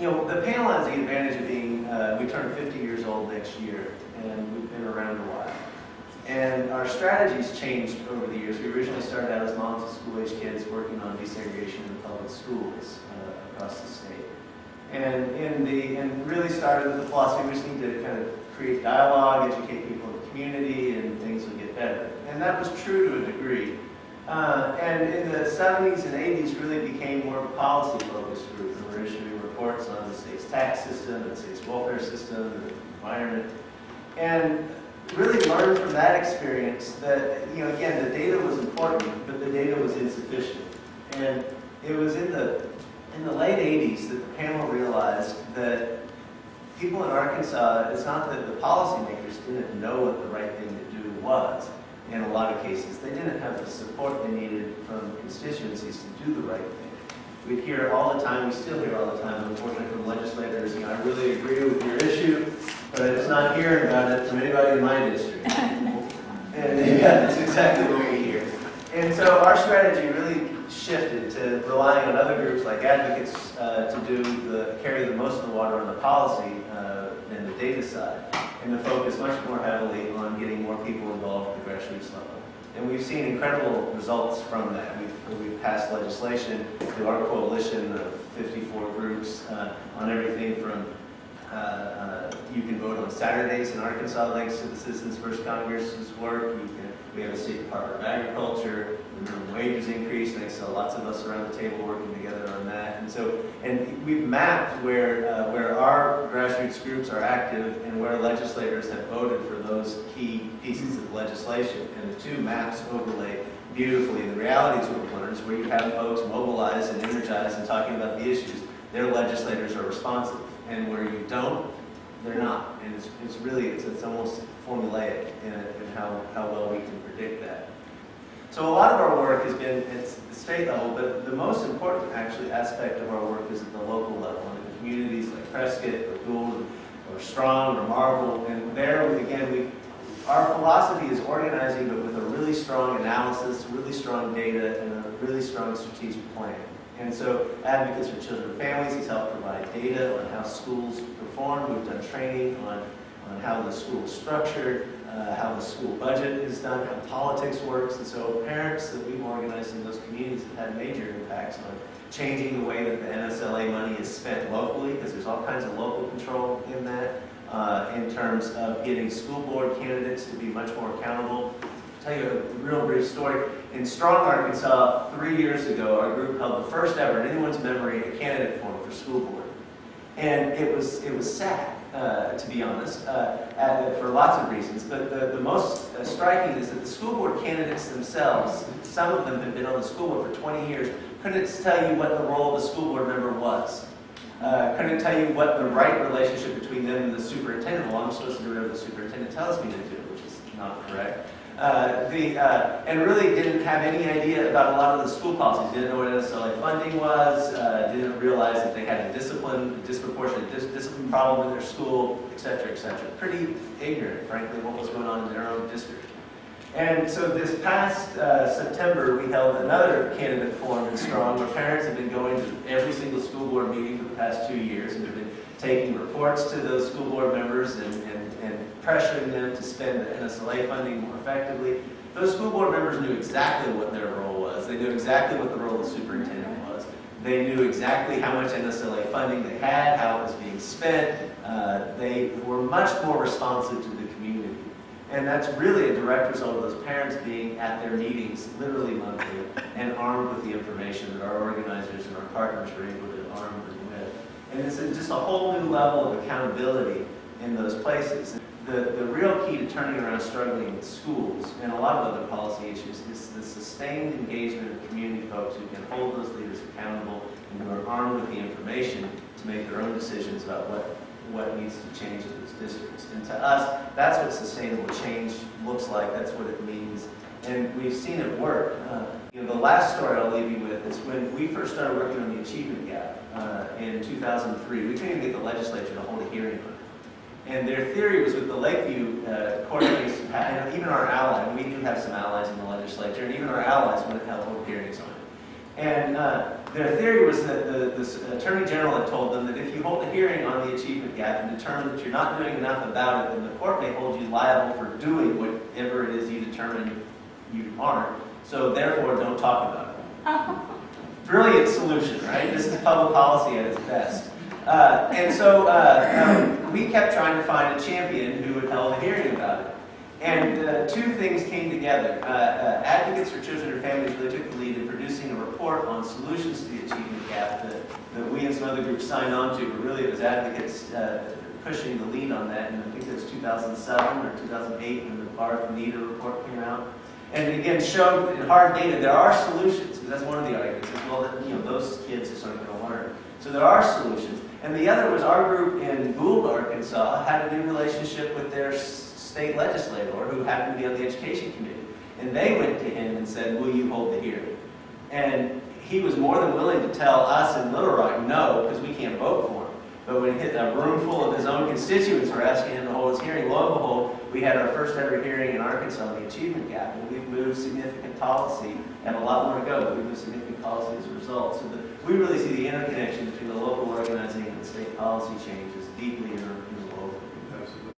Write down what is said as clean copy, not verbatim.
the panel has the advantage of being, we turn 50 years old next year, and we've been around a while. And our strategy's changed over the years. We originally started out as moms of school-age kids working on desegregation in public schools across the state. And really started with the philosophy we just need to kind of create dialogue, educate people in the community, and things will get better. And that was true to a degree. And in the 70s and 80s really became more of a policy-focused group. And we're issuing reports on the state's tax system, the state's welfare system, the environment. And really learned from that experience that, again, the data was important, but the data was insufficient. And it was in the late 80s that the panel realized that people in Arkansas, it's not that the policymakers didn't know what the right thing to do was. In a lot of cases, they didn't have the support they needed from constituencies to do the right thing. We hear it all the time, we still hear all the time, unfortunately, from legislators, I really agree with your issue, but I'm just not hearing about it from anybody in my district. And yeah, that's exactly what we hear. And so our strategy really shifted to relying on other groups like advocates to carry the most of the water on the policy and the data side, and to focus much more heavily on getting more people involved at the grassroots level. And we've seen incredible results from that. We've passed legislation through our coalition of 54 groups on everything from you can vote on Saturdays in Arkansas, thanks to the Citizens First Congress's work. We have a State Department of Agriculture. The minimum wage is increased, thanks to lots of us around the table working together on that. And we've mapped where our grassroots groups are active and where legislators have voted for those key pieces of legislation. And the two maps overlay beautifully. The reality to it learns where you have folks mobilized and energized and talking about the issues, their legislators are responsive. And where you don't, they're not. And it's almost formulaic in how well we can predict that. So a lot of our work has been at the state level, but the most important actually aspect of our work is at the local level, in the communities like Prescott or Gould or Strong or Marble. And there, again, our philosophy is organizing, but with a really strong analysis, really strong data, and a really strong strategic plan. And so Advocates for Children and Families has helped provide data on how schools perform. We've done training on how the school is structured, how the school budget is done, how politics works. And so parents that we've organized in those communities have had major impacts on changing the way that the NSLA money is spent locally, because there's all kinds of local control in that, in terms of getting school board candidates to be much more accountable. I'll tell you a real brief story. In Strong, Arkansas, 3 years ago, our group held the first ever, in anyone's memory, a candidate forum for school board. And it was sad, to be honest, for lots of reasons. But the most striking is that the school board candidates themselves, some of them have been on the school board for 20 years, couldn't tell you what the role of the school board member was. Couldn't tell you what the right relationship between them and the superintendent. Well, I'm supposed to do whatever the superintendent tells me to do, which is not correct. And really didn't have any idea about a lot of the school policies. Didn't know what NSLA funding was, didn't realize that they had a disproportionate discipline problem in their school, et cetera, et cetera. Pretty ignorant, frankly, of what was going on in their own district. And so this past September, we held another candidate forum in Strong, where parents have been going to every single school board meeting for the past 2 years, and have been taking reports to those school board members and pressuring them to spend the NSLA funding more effectively. Those school board members knew exactly what their role was. They knew exactly what the role of the superintendent was. They knew exactly how much NSLA funding they had, how it was being spent. They were much more responsive to the community. And that's really a direct result of those parents being at their meetings literally monthly and armed with the information that our organizers and our partners were able to arm them with. And it's just a whole new level of accountability in those places. The real key to turning around struggling with schools and a lot of other policy issues is the sustained engagement of community folks who can hold those leaders accountable and who are armed with the information to make their own decisions about what needs to change in those districts. And to us, that's what sustainable change looks like. That's what it means. And we've seen it work. The last story I'll leave you with is when we first started working on the achievement gap in 2003. We couldn't even get the legislature to hold a hearing on it. And their theory was with the Lakeview court case, and even our ally, and we do have some allies in the legislature, and even our allies wouldn't have hold hearings on it. And Their theory was that the Attorney General had told them that if you hold a hearing on the achievement gap and determine that you're not doing enough about it, then the court may hold you liable for doing whatever it is you determine you aren't. So therefore, don't talk about it. Brilliant solution, right? This is public policy at its best. And so we kept trying to find a champion who would hold a hearing about it. And two things came together. Advocates for Children and Families really took the lead in producing a report on solutions to the achievement gap that we and some other groups signed on to, but really it was advocates pushing the lead on that. And I think it was 2007 or 2008 when the Barth Nita report came out. And again, showed in hard data there are solutions, because that's one of the arguments as well, that those kids are sort of going to learn. So there are solutions. And the other was our group in Gould, Arkansas, had a new relationship with their state legislator who happened to be on the education committee. And they went to him and said, will you hold the hearing? And he was more than willing to tell us in Little Rock no, because we can't vote for him. But when a room full of his own constituents were asking him to hold his hearing, lo and behold, we had our first ever hearing in Arkansas on the achievement gap, and we've moved significant policy, and a lot more to go, but we've moved significant policy as a result. So we really see the interconnection between the local organizing and the state policy change is deeply